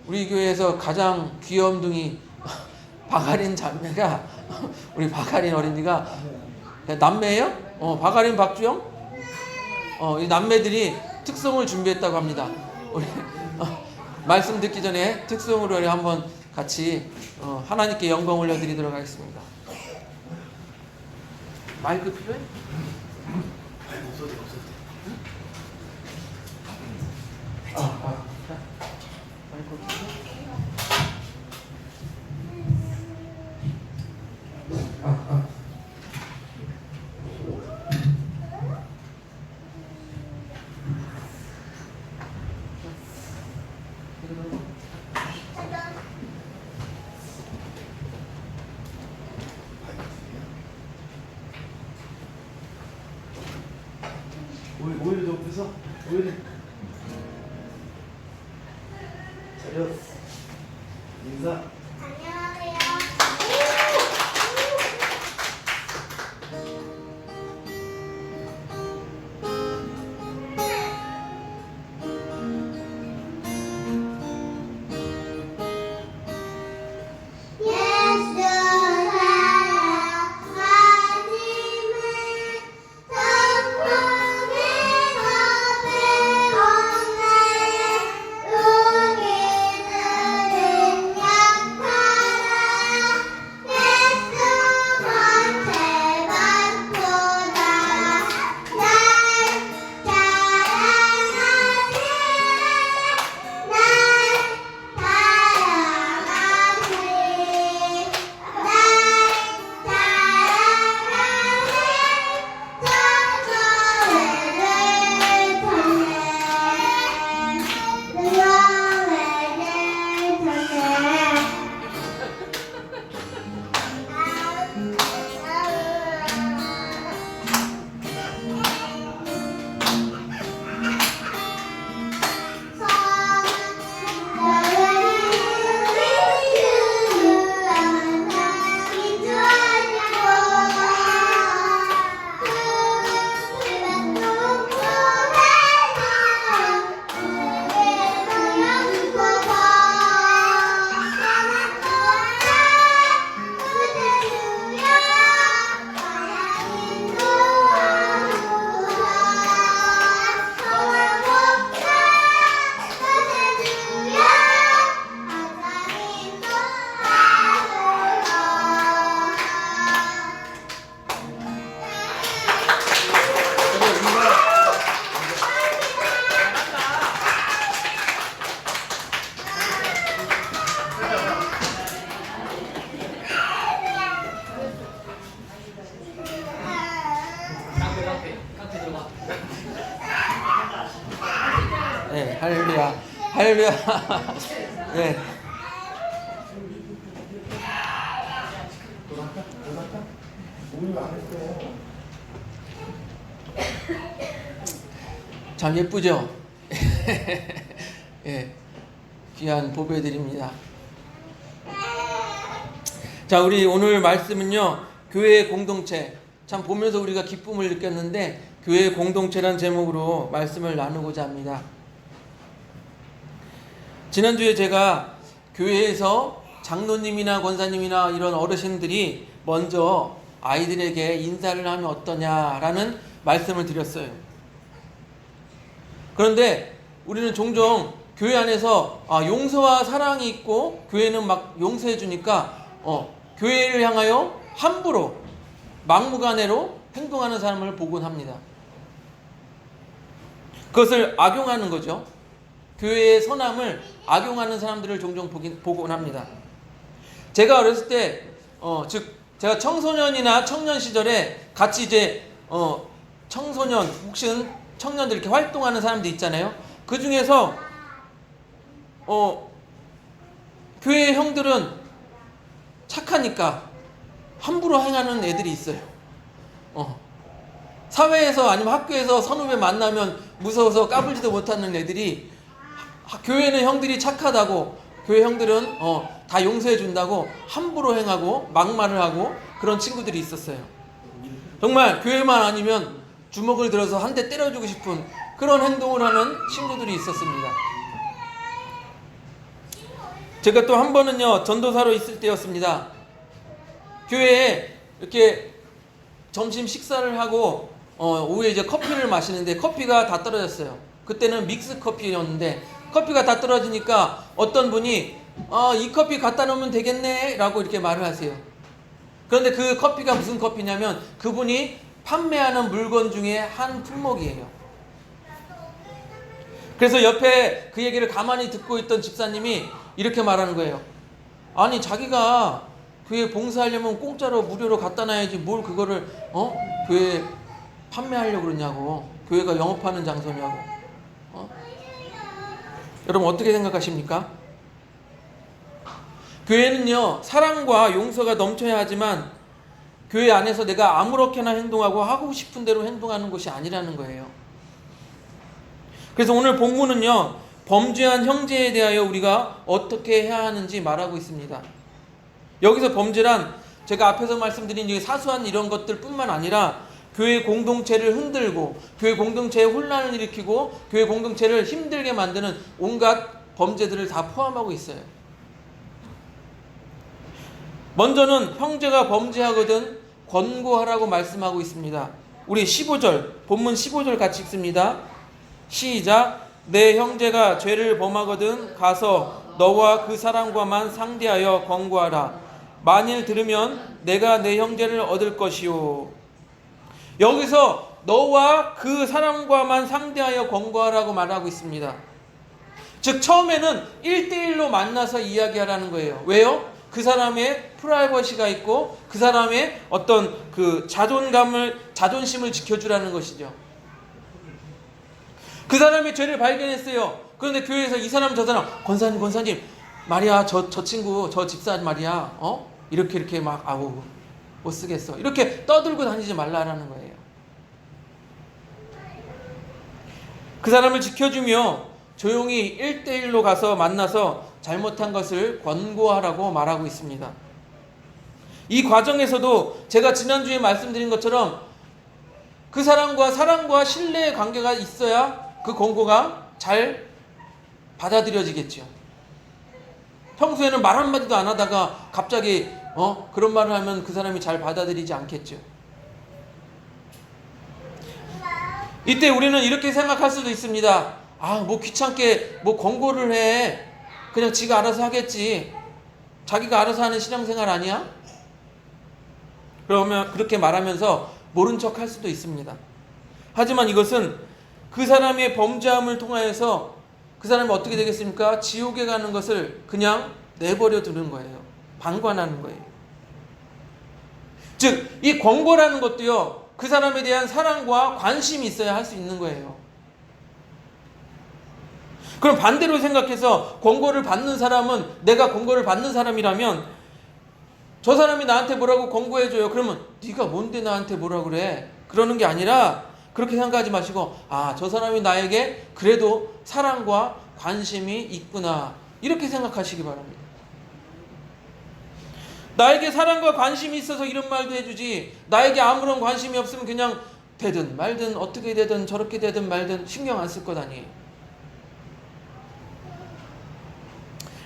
우리 교회에서 가장 귀염둥이 박아린 자매가 우리 박아린 어린이가 남매예요? 박아린 박주영? 이 남매들이 특송을 준비했다고 합니다. 우리 말씀 듣기 전에 특송으로 한번 같이 하나님께 영광 올려드리도록 하겠습니다. 마이크 필요해? 마이크 없어도 마이크 필요해? 오히려 높여서 오히려 차렷 인사. 네, 할렐루야, 할렐루야. 네. 참 예쁘죠? 예, 귀한 보배드립니다. 자, 우리 오늘 말씀은요, 교회의 공동체. 참 보면서 우리가 기쁨을 느꼈는데, 교회의 공동체란 제목으로 말씀을 나누고자 합니다. 지난주에 제가 교회에서 장로님이나 권사님이나 이런 어르신들이 먼저 아이들에게 인사를 하면 어떠냐라는 말씀을 드렸어요. 그런데 우리는 종종 교회 안에서 용서와 사랑이 있고 교회는 막 용서해 주니까 교회를 향하여 함부로 막무가내로 행동하는 사람을 보곤 합니다. 그것을 악용하는 거죠. 교회의 선함을 악용하는 사람들을 종종 보곤 합니다. 제가 어렸을 때, 제가 청소년이나 청년 시절에 같이 이제, 청소년, 혹시 청년들 이렇게 활동하는 사람들 있잖아요. 그 중에서, 교회 형들은 착하니까 함부로 행하는 애들이 있어요. 사회에서 아니면 학교에서 선후배 만나면 무서워서 까불지도 못하는 애들이 교회는 형들이 착하다고, 교회 형들은 다 용서해 준다고 함부로 행하고 막말을 하고 그런 친구들이 있었어요. 정말 교회만 아니면 주먹을 들어서 한 대 때려주고 싶은 그런 행동을 하는 친구들이 있었습니다. 제가 또 한 번은요, 전도사로 있을 때였습니다. 교회에 이렇게 점심 식사를 하고 오후에 이제 커피를 마시는데 커피가 다 떨어졌어요. 그때는 믹스 커피였는데 커피가 다 떨어지니까 어떤 분이 이 커피 갖다 놓으면 되겠네 라고 이렇게 말을 하세요. 그런데 그 커피가 무슨 커피냐면 그분이 판매하는 물건 중에 한 품목이에요. 그래서 옆에 그 얘기를 가만히 듣고 있던 집사님이 이렇게 말하는 거예요. 아니 자기가 교회 봉사하려면 공짜로 무료로 갖다 놔야지 뭘 그거를 교회에 판매하려고 그러냐고. 교회가 영업하는 장소냐고. 여러분 어떻게 생각하십니까? 교회는요, 사랑과 용서가 넘쳐야 하지만 교회 안에서 내가 아무렇게나 행동하고 하고 싶은 대로 행동하는 것이 아니라는 거예요. 그래서 오늘 본문은요, 범죄한 형제에 대하여 우리가 어떻게 해야 하는지 말하고 있습니다. 여기서 범죄란 제가 앞에서 말씀드린 사소한 이런 것들 뿐만 아니라 교회 공동체를 흔들고 교회 공동체에 혼란을 일으키고 교회 공동체를 힘들게 만드는 온갖 범죄들을 다 포함하고 있어요. 먼저는 형제가 범죄하거든 권고하라고 말씀하고 있습니다. 우리 15절, 본문 15절 같이 읽습니다. 시작. 내 형제가 죄를 범하거든 가서 너와 그 사람과만 상대하여 권고하라. 만일 들으면 내가 내 형제를 얻을 것이요. 여기서 너와 그 사람과만 상대하여 권고하라고 말하고 있습니다. 즉 처음에는 1대1로 만나서 이야기하라는 거예요. 왜요? 그 사람의 프라이버시가 있고 그 사람의 어떤 그 자존심을 지켜주라는 것이죠. 그 사람이 죄를 발견했어요. 그런데 교회에서 이 사람 저 사람 권사님 말이야 저 친구 저 집사 말이야 이렇게 막 아우 못 쓰겠어 이렇게 떠들고 다니지 말라라는 거예요. 그 사람을 지켜주며 조용히 1대1로 가서 만나서 잘못한 것을 권고하라고 말하고 있습니다. 이 과정에서도 제가 지난주에 말씀드린 것처럼 그 사람과 신뢰의 관계가 있어야 그 권고가 잘 받아들여지겠죠. 평소에는 말 한마디도 안 하다가 갑자기 그런 말을 하면 그 사람이 잘 받아들이지 않겠죠. 이때 우리는 이렇게 생각할 수도 있습니다. 뭐 귀찮게 권고를 해. 그냥 지가 알아서 하겠지. 자기가 알아서 하는 신앙생활 아니야? 그러면 그렇게 말하면서 모른 척 할 수도 있습니다. 하지만 이것은 그 사람의 범죄함을 통하여서 그 사람이 어떻게 되겠습니까? 지옥에 가는 것을 그냥 내버려 두는 거예요. 방관하는 거예요. 즉, 이 권고라는 것도요, 그 사람에 대한 사랑과 관심이 있어야 할 수 있는 거예요. 그럼 반대로 생각해서 권고를 받는 사람은 내가 권고를 받는 사람이라면 저 사람이 나한테 뭐라고 권고해줘요. 그러면 네가 뭔데 나한테 뭐라 그래? 그러는 게 아니라 그렇게 생각하지 마시고 저 사람이 나에게 그래도 사랑과 관심이 있구나 이렇게 생각하시기 바랍니다. 나에게 사랑과 관심이 있어서 이런 말도 해주지 나에게 아무런 관심이 없으면 그냥 되든 말든 어떻게 되든 저렇게 되든 말든 신경 안 쓸 것 아니에요.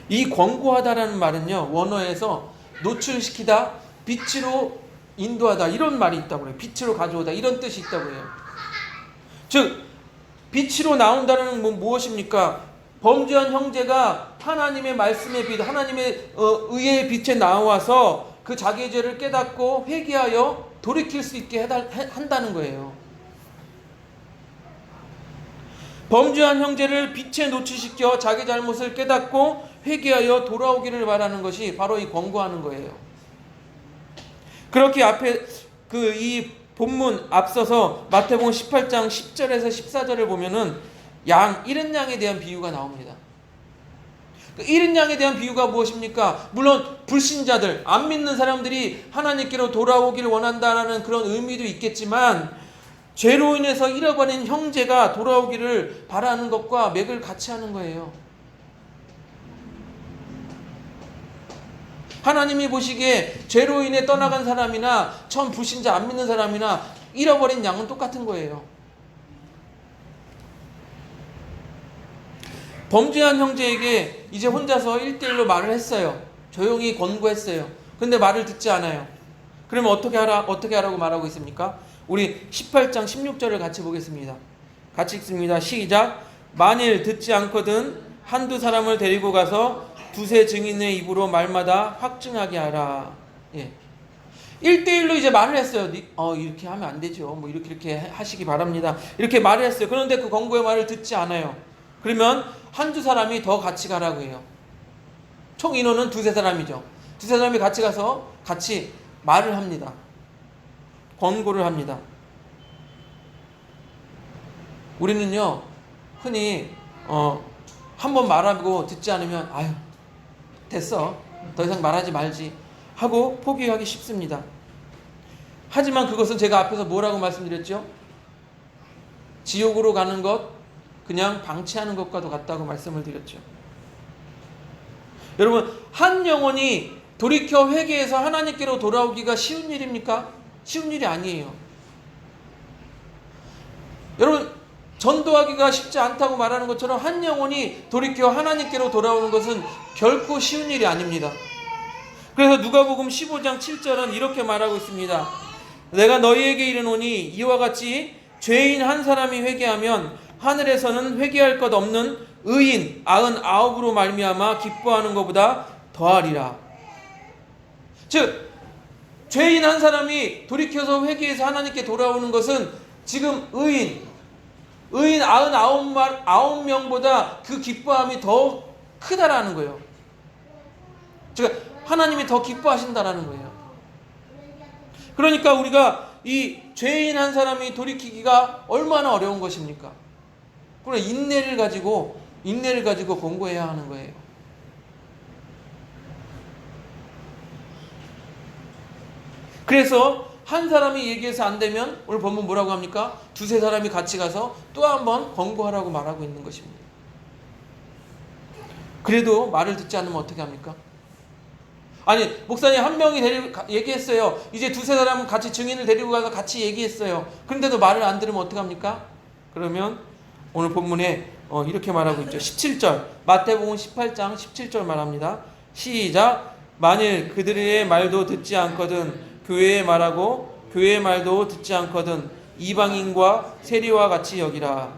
이 권고하다라는 말은요, 원어에서 노출시키다, 빛으로 인도하다 이런 말이 있다고 해요. 빛으로 가져오다 이런 뜻이 있다고 해요. 즉 빛으로 나온다는 건 무엇입니까? 범죄한 형제가 하나님의 말씀의 빛, 하나님의 의의 빛에 나와서 그 자기의 죄를 깨닫고 회개하여 돌이킬 수 있게 한다는 거예요. 범죄한 형제를 빛에 노출시켜 자기 잘못을 깨닫고 회개하여 돌아오기를 바라는 것이 바로 이 권고하는 거예요. 그렇게 앞에 이 본문 앞서서 마태복음 18장 10절에서 14절을 보면은 잃은 양에 대한 비유가 나옵니다. 잃은 양에 대한 비유가 무엇입니까? 물론 불신자들, 안 믿는 사람들이 하나님께로 돌아오기를 원한다라는 그런 의미도 있겠지만 죄로 인해서 잃어버린 형제가 돌아오기를 바라는 것과 맥을 같이 하는 거예요. 하나님이 보시기에 죄로 인해 떠나간 사람이나 처음 불신자 안 믿는 사람이나 잃어버린 양은 똑같은 거예요. 범죄한 형제에게 이제 혼자서 1대1로 말을 했어요. 조용히 권고했어요. 근데 말을 듣지 않아요. 그러면 어떻게 하라고 말하고 있습니까? 우리 18장 16절을 같이 보겠습니다. 같이 읽습니다. 시작. 만일 듣지 않거든 한두 사람을 데리고 가서 두세 증인의 입으로 말마다 확증하게 하라. 예. 1대1로 이제 말을 했어요. 이렇게 하면 안 되죠. 뭐 이렇게 하시기 바랍니다. 이렇게 말을 했어요. 그런데 그 권고의 말을 듣지 않아요. 그러면 한두 사람이 더 같이 가라고 해요. 총 인원은 두세 사람이죠. 두세 사람이 같이 가서 같이 말을 합니다. 권고를 합니다. 우리는요, 흔히 한 번 말하고 듣지 않으면 아유 됐어, 더 이상 말하지 말지 하고 포기하기 쉽습니다. 하지만 그것은 제가 앞에서 뭐라고 말씀드렸죠? 지옥으로 가는 것, 그냥 방치하는 것과도 같다고 말씀을 드렸죠. 여러분, 한 영혼이 돌이켜 회개해서 하나님께로 돌아오기가 쉬운 일입니까? 쉬운 일이 아니에요. 여러분, 전도하기가 쉽지 않다고 말하는 것처럼 한 영혼이 돌이켜 하나님께로 돌아오는 것은 결코 쉬운 일이 아닙니다. 그래서 누가복음 15장 7절은 이렇게 말하고 있습니다. 내가 너희에게 이르노니 이와 같이 죄인 한 사람이 회개하면 하늘에서는 회개할 것 없는 의인 99으로 말미암아 기뻐하는 것보다 더하리라. 즉 죄인 한 사람이 돌이켜서 회개해서 하나님께 돌아오는 것은 지금 의인 99명보다 그 기뻐함이 더 크다라는 거예요. 즉 하나님이 더 기뻐하신다라는 거예요. 그러니까 우리가 이 죄인 한 사람이 돌이키기가 얼마나 어려운 것입니까? 그러나 인내를 가지고 권고해야 하는 거예요. 그래서 한 사람이 얘기해서 안 되면 오늘 본문 뭐라고 합니까? 두세 사람이 같이 가서 또 한 번 권고하라고 말하고 있는 것입니다. 그래도 말을 듣지 않으면 어떻게 합니까? 아니, 목사님 한 명이 얘기했어요. 이제 두세 사람은 같이 증인을 데리고 가서 같이 얘기했어요. 그런데도 말을 안 들으면 어떻게 합니까? 그러면 오늘 본문에 이렇게 말하고 있죠. 17절, 마태복음 18장 17절 말합니다. 시작. 만일 그들의 말도 듣지 않거든 교회의 말하고 교회의 말도 듣지 않거든 이방인과 세리와 같이 여기라.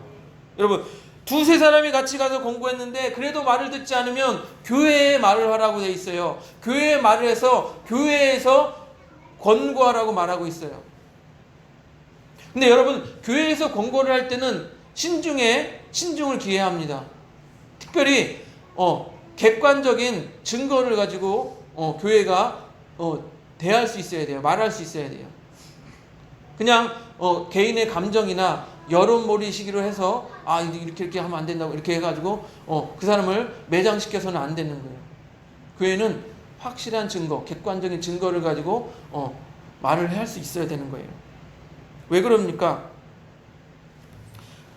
여러분, 두세 사람이 같이 가서 공부했는데 그래도 말을 듣지 않으면 교회의 말을 하라고 돼 있어요. 교회의 말을 해서 교회에서 권고하라고 말하고 있어요. 근데 여러분, 교회에서 권고를 할 때는 신중을 기해야 합니다. 특별히 객관적인 증거를 가지고 교회가 대할 수 있어야 돼요. 말할 수 있어야 돼요. 그냥 개인의 감정이나 여론몰이시기로 해서 이렇게 하면 안 된다고 이렇게 해가지고 그 사람을 매장시켜서는 안 되는 거예요. 교회는 확실한 증거, 객관적인 증거를 가지고 말을 할 수 있어야 되는 거예요. 왜 그럽니까?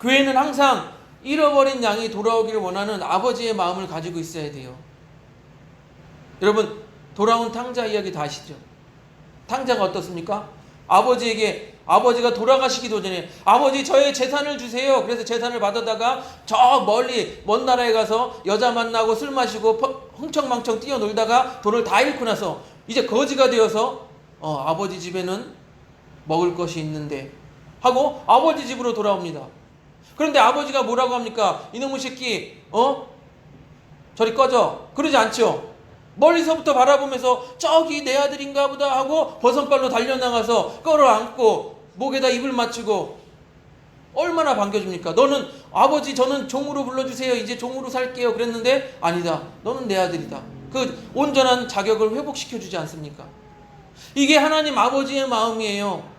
교회는 항상 잃어버린 양이 돌아오기를 원하는 아버지의 마음을 가지고 있어야 돼요. 여러분, 돌아온 탕자 이야기 다 아시죠? 탕자가 어떻습니까? 아버지가 돌아가시기도 전에 아버지 저의 재산을 주세요. 그래서 재산을 받아다가 저 멀리 먼 나라에 가서 여자 만나고 술 마시고 흥청망청 뛰어놀다가 돈을 다 잃고 나서 이제 거지가 되어서 아버지 집에는 먹을 것이 있는데 하고 아버지 집으로 돌아옵니다. 그런데 아버지가 뭐라고 합니까? 이놈의 새끼 저리 꺼져. 그러지 않죠. 멀리서부터 바라보면서 저기 내 아들인가 보다 하고 버선발로 달려나가서 끌어안고 목에다 입을 맞추고 얼마나 반겨줍니까? 너는 아버지 저는 종으로 불러주세요. 이제 종으로 살게요. 그랬는데 아니다. 너는 내 아들이다. 그 온전한 자격을 회복시켜주지 않습니까? 이게 하나님 아버지의 마음이에요.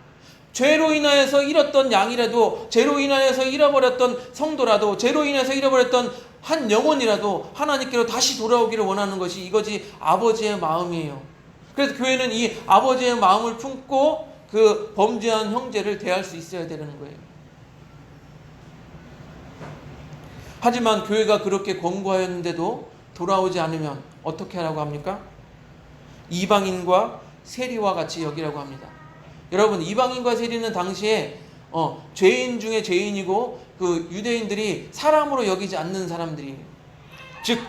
죄로 인하여서 잃었던 양이라도, 죄로 인하여서 잃어버렸던 성도라도, 죄로 인해서 잃어버렸던 한 영혼이라도 하나님께로 다시 돌아오기를 원하는 것이 이것이 아버지의 마음이에요. 그래서 교회는 이 아버지의 마음을 품고 그 범죄한 형제를 대할 수 있어야 되는 거예요. 하지만 교회가 그렇게 권고하였는데도 돌아오지 않으면 어떻게 하라고 합니까? 이방인과 세리와 같이 여기라고 합니다. 여러분, 이방인과 세리는 당시에 죄인 중에 죄인이고 그 유대인들이 사람으로 여기지 않는 사람들이에요. 즉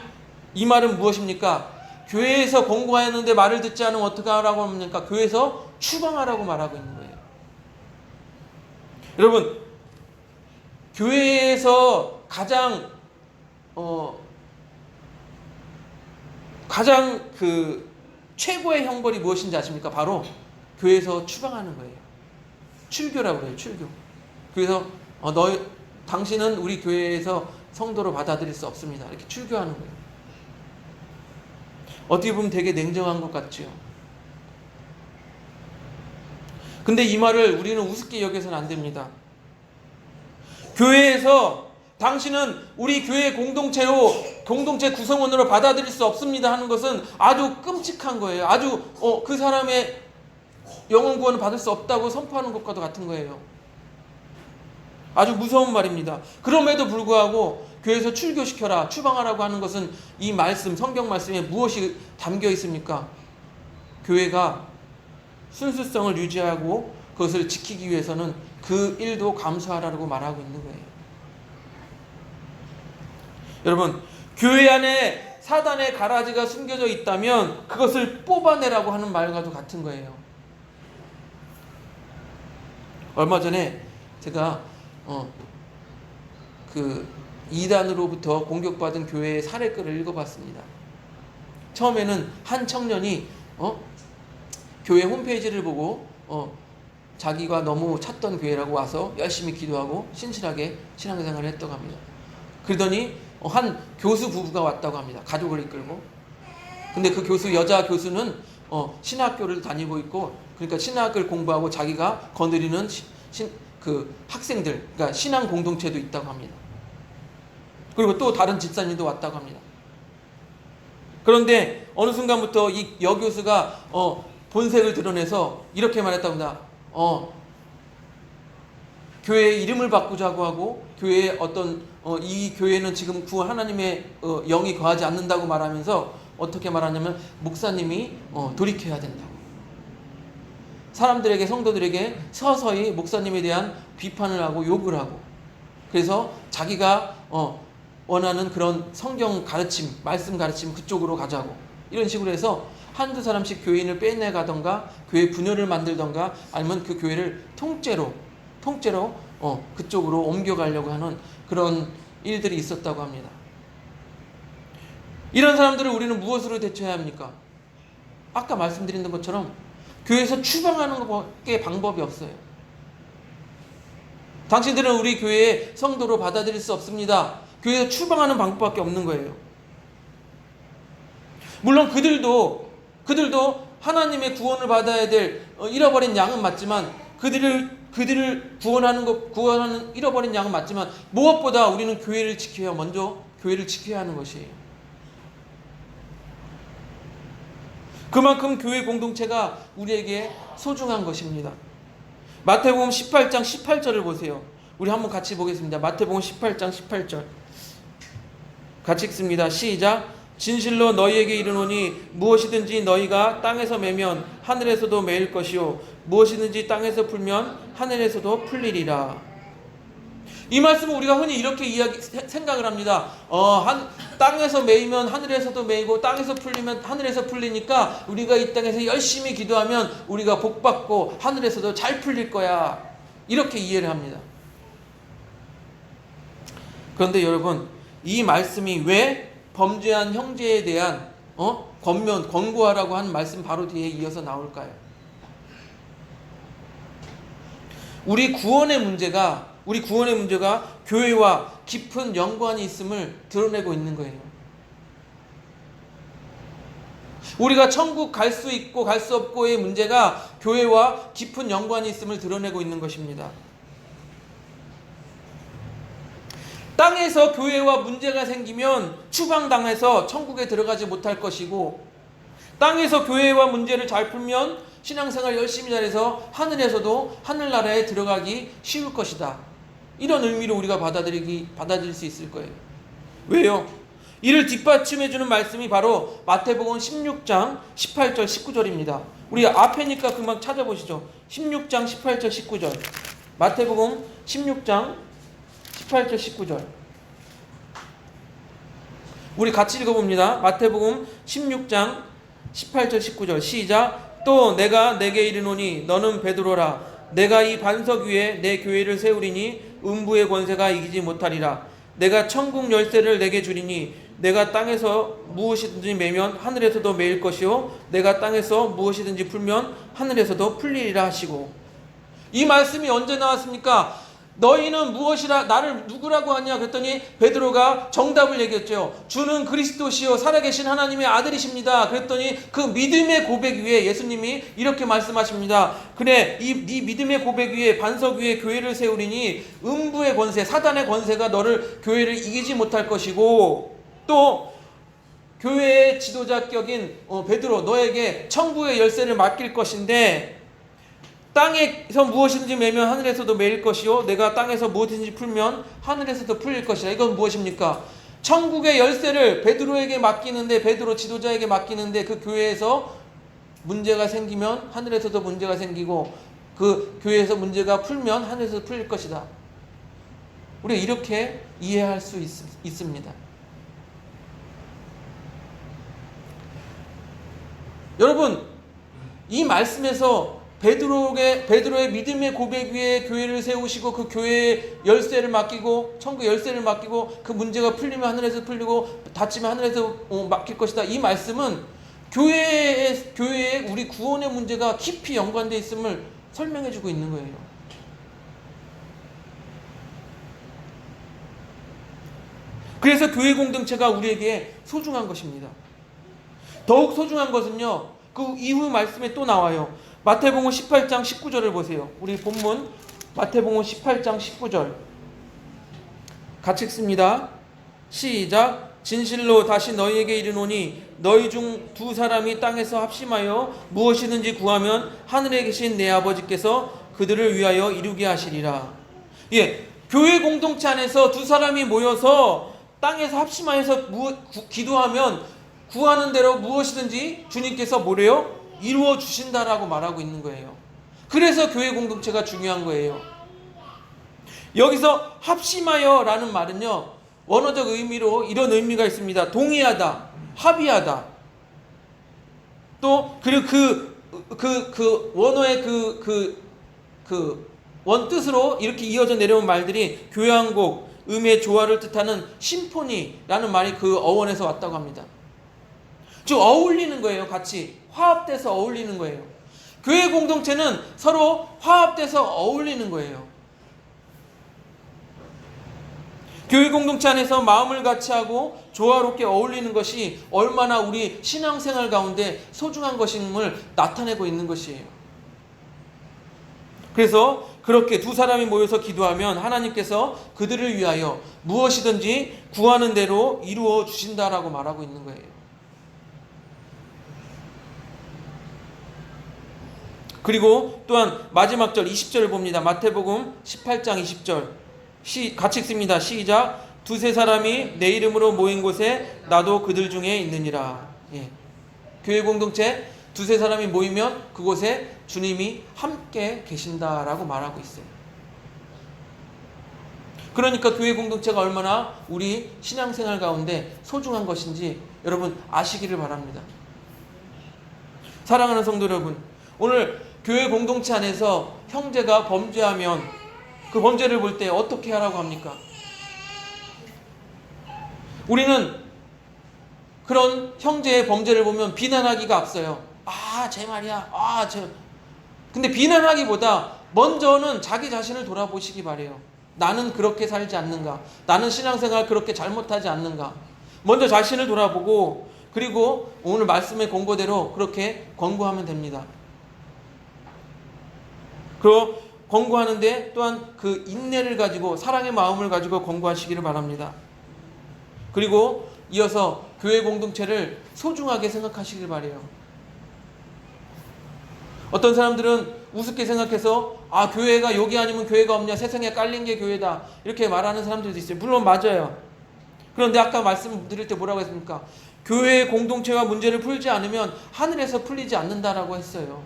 이 말은 무엇입니까? 교회에서 공부하였는데 말을 듣지 않으면 어떡하라고 합니까? 교회에서 추방하라고 말하고 있는 거예요. 여러분, 교회에서 가장 그 최고의 형벌이 무엇인지 아십니까? 바로 교회에서 추방하는 거예요. 출교라고 그래요. 출교. 그래서 당신은 우리 교회에서 성도로 받아들일 수 없습니다. 이렇게 출교하는 거예요. 어떻게 보면 되게 냉정한 것 같지요. 근데 이 말을 우리는 우습게 여겨서는 안 됩니다. 교회에서 당신은 우리 교회 공동체 구성원으로 받아들일 수 없습니다 하는 것은 아주 끔찍한 거예요. 아주 그 사람의 영혼 구원을 받을 수 없다고 선포하는 것과도 같은 거예요. 아주 무서운 말입니다. 그럼에도 불구하고 교회에서 출교시켜라, 추방하라고 하는 것은 이 말씀, 성경 말씀에 무엇이 담겨 있습니까? 교회가 순수성을 유지하고 그것을 지키기 위해서는 그 일도 감수하라고 말하고 있는 거예요. 여러분, 교회 안에 사단의 가라지가 숨겨져 있다면 그것을 뽑아내라고 하는 말과도 같은 거예요. 얼마 전에 제가 그 이단으로부터 공격받은 교회의 사례글을 읽어봤습니다. 처음에는 한 청년이 교회 홈페이지를 보고 자기가 너무 찾던 교회라고 와서 열심히 기도하고 신실하게 신앙생활을 했다고 합니다. 그러더니 한 교수 부부가 왔다고 합니다. 가족을 이끌고. 근데 그 여자 교수는 신학교를 다니고 있고, 그러니까 신학을 공부하고 자기가 거느리는 그 학생들, 그러니까 신앙 공동체도 있다고 합니다. 그리고 또 다른 집사님도 왔다고 합니다. 그런데 어느 순간부터 이 여교수가 본색을 드러내서 이렇게 말했다고 합니다. 교회의 이름을 바꾸자고 하고, 교회의 이 교회는 지금 하나님의 영이 거하지 않는다고 말하면서 어떻게 말하냐면 목사님이 돌이켜야 된다고. 사람들에게, 성도들에게 서서히 목사님에 대한 비판을 하고 욕을 하고, 그래서 자기가 원하는 그런 성경 가르침, 말씀 가르침 그쪽으로 가자고, 이런 식으로 해서 한두 사람씩 교인을 빼내가던가 교회 분열을 만들던가 아니면 그 교회를 통째로 그쪽으로 옮겨가려고 하는 그런 일들이 있었다고 합니다. 이런 사람들을 우리는 무엇으로 대처해야 합니까? 아까 말씀드린 것처럼 교회에서 추방하는 것밖에 방법이 없어요. 당신들은 우리 교회의 성도로 받아들일 수 없습니다. 교회에서 추방하는 방법밖에 없는 거예요. 물론 그들도 하나님의 구원을 받아야 될 잃어버린 양은 맞지만, 그들을 구원하는 잃어버린 양은 맞지만, 무엇보다 우리는 교회를 지켜야, 먼저 교회를 지켜야 하는 것이에요. 그만큼 교회 공동체가 우리에게 소중한 것입니다. 마태복음 18장 18절을 보세요. 우리 한번 같이 보겠습니다. 마태복음 18장 18절 같이 읽습니다. 시작. 진실로 너희에게 이르노니 무엇이든지 너희가 땅에서 매면 하늘에서도 매일 것이요 무엇이든지 땅에서 풀면 하늘에서도 풀리리라. 이 말씀은 우리가 흔히 이렇게 생각을 합니다. 땅에서 매이면 하늘에서도 매이고 땅에서 풀리면 하늘에서 풀리니까 우리가 이 땅에서 열심히 기도하면 우리가 복받고 하늘에서도 잘 풀릴 거야, 이렇게 이해를 합니다. 그런데 여러분, 이 말씀이 왜 범죄한 형제에 대한 권고하라고 하는 말씀 바로 뒤에 이어서 나올까요? 우리 구원의 문제가 교회와 깊은 연관이 있음을 드러내고 있는 거예요. 우리가 천국 갈 수 있고 갈 수 없고의 문제가 교회와 깊은 연관이 있음을 드러내고 있는 것입니다. 땅에서 교회와 문제가 생기면 추방당해서 천국에 들어가지 못할 것이고, 땅에서 교회와 문제를 잘 풀면 신앙생활 열심히 잘해서 하늘에서도 하늘나라에 들어가기 쉬울 것이다. 이런 의미로 우리가 받아들일 수 있을 거예요. 왜요? 이를 뒷받침해주는 말씀이 바로 마태복음 16장 18절 19절입니다. 우리 앞에니까 금방 찾아보시죠. 16장 18절 19절. 마태복음 16장 18절 19절. 우리 같이 읽어봅니다. 마태복음 16장 18절 19절 시작. 또 내가 내게 이르노니 너는 베드로라. 내가 이 반석 위에 내 교회를 세우리니 음부의 권세가 이기지 못하리라. 내가 천국 열쇠를 내게 주리니 내가 땅에서 무엇이든지 매면 하늘에서도 매일 것이요 내가 땅에서 무엇이든지 풀면 하늘에서도 풀리리라 하시고. 이 말씀이 언제 나왔습니까? 너희는 무엇이라 나를 누구라고 하냐 그랬더니 베드로가 정답을 얘기했죠. 주는 그리스도시요 살아계신 하나님의 아들이십니다. 그랬더니 그 믿음의 고백 위에 예수님이 이렇게 말씀하십니다. 그래 네 믿음의 고백 위에 반석 위에 교회를 세우리니 음부의 권세 사단의 권세가 너를 교회를 이기지 못할 것이고, 또 교회의 지도자격인 베드로 너에게 천국의 열쇠를 맡길 것인데 땅에서 무엇이든지 매면 하늘에서도 매일 것이요 내가 땅에서 무엇이든지 풀면 하늘에서도 풀릴 것이다. 이건 무엇입니까? 천국의 열쇠를 베드로에게 맡기는데, 베드로 지도자에게 맡기는데 그 교회에서 문제가 생기면 하늘에서도 문제가 생기고 그 교회에서 문제가 풀면 하늘에서도 풀릴 것이다. 우리가 이렇게 이해할 수 있습니다. 여러분, 이 말씀에서 베드로의 믿음의 고백 위에 교회를 세우시고 그 교회의 열쇠를 맡기고 천국 열쇠를 맡기고 그 문제가 풀리면 하늘에서 풀리고 닫히면 하늘에서 맡길 것이다. 이 말씀은 교회의 우리 구원의 문제가 깊이 연관되어 있음을 설명해 주고 있는 거예요. 그래서 교회 공동체가 우리에게 소중한 것입니다. 더욱 소중한 것은요, 그 이후 말씀에 또 나와요. 마태복음 18장 19절을 보세요. 우리 본문 마태복음 18장 19절 같이 읽습니다. 시작. 진실로 다시 너희에게 이르노니 너희 중 두 사람이 땅에서 합심하여 무엇이든지 구하면 하늘에 계신 내 아버지께서 그들을 위하여 이루게 하시리라. 예, 교회 공동체 안에서 두 사람이 모여서 땅에서 합심하여서 기도하면 구하는 대로 무엇이든지 주님께서 뭐래요? 이루어 주신다라고 말하고 있는 거예요. 그래서 교회 공동체가 중요한 거예요. 여기서 합심하여라는 말은요, 원어적 의미로 이런 의미가 있습니다. 동의하다, 합의하다. 또 그리고 그 원어의 그 원뜻으로 이렇게 이어져 내려온 말들이 교향곡, 음의 조화를 뜻하는 심포니라는 말이 그 어원에서 왔다고 합니다. 즉 어울리는 거예요. 같이 화합돼서 어울리는 거예요. 교회 공동체는 서로 화합돼서 어울리는 거예요. 교회 공동체 안에서 마음을 같이 하고 조화롭게 어울리는 것이 얼마나 우리 신앙생활 가운데 소중한 것임을 나타내고 있는 것이에요. 그래서 그렇게 두 사람이 모여서 기도하면 하나님께서 그들을 위하여 무엇이든지 구하는 대로 이루어 주신다라고 말하고 있는 거예요. 그리고 또한 마지막 절 20절을 봅니다. 마태복음 18장 20절 같이 읽습니다. 시작. 두세 사람이 내 이름으로 모인 곳에 나도 그들 중에 있느니라. 예. 교회 공동체 두세 사람이 모이면 그곳에 주님이 함께 계신다라고 말하고 있어요. 그러니까 교회 공동체가 얼마나 우리 신앙생활 가운데 소중한 것인지 여러분 아시기를 바랍니다. 사랑하는 성도 여러분, 오늘 교회 공동체 안에서 형제가 범죄하면 그 범죄를 볼 때 어떻게 하라고 합니까? 우리는 그런 형제의 범죄를 보면 비난하기가 앞서요. 쟤 말이야. 근데 비난하기보다 먼저는 자기 자신을 돌아보시기 바래요. 나는 그렇게 살지 않는가? 나는 신앙생활 그렇게 잘못하지 않는가? 먼저 자신을 돌아보고 그리고 오늘 말씀의 권고대로 그렇게 권고하면 됩니다. 그리고 권고하는데 또한 그 인내를 가지고 사랑의 마음을 가지고 권고하시기를 바랍니다. 그리고 이어서 교회 공동체를 소중하게 생각하시길 바라요. 어떤 사람들은 우습게 생각해서 교회가 여기 아니면 교회가 없냐, 세상에 깔린 게 교회다 이렇게 말하는 사람들도 있어요. 물론 맞아요. 그런데 아까 말씀드릴 때 뭐라고 했습니까? 교회의 공동체와 문제를 풀지 않으면 하늘에서 풀리지 않는다라고 했어요.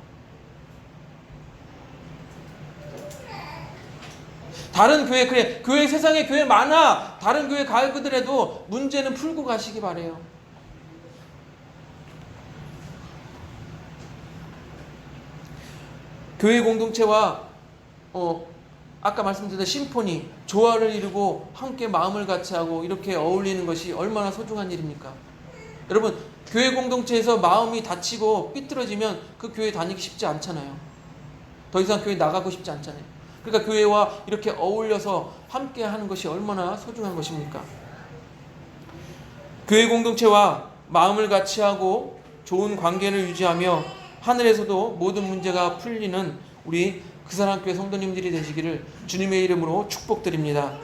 다른 교회, 그래, 교회 세상에 교회 많아. 다른 교회 가더라도 문제는 풀고 가시기 바래요. 교회 공동체와 아까 말씀드린 심포니, 조화를 이루고 함께 마음을 같이 하고 이렇게 어울리는 것이 얼마나 소중한 일입니까? 여러분, 교회 공동체에서 마음이 다치고 삐뚤어지면 그 교회 다니기 쉽지 않잖아요. 더 이상 교회 나가고 싶지 않잖아요. 그러니까 교회와 이렇게 어울려서 함께 하는 것이 얼마나 소중한 것입니까? 교회 공동체와 마음을 같이 하고 좋은 관계를 유지하며 하늘에서도 모든 문제가 풀리는 우리 그 사람 교회 성도님들이 되시기를 주님의 이름으로 축복드립니다.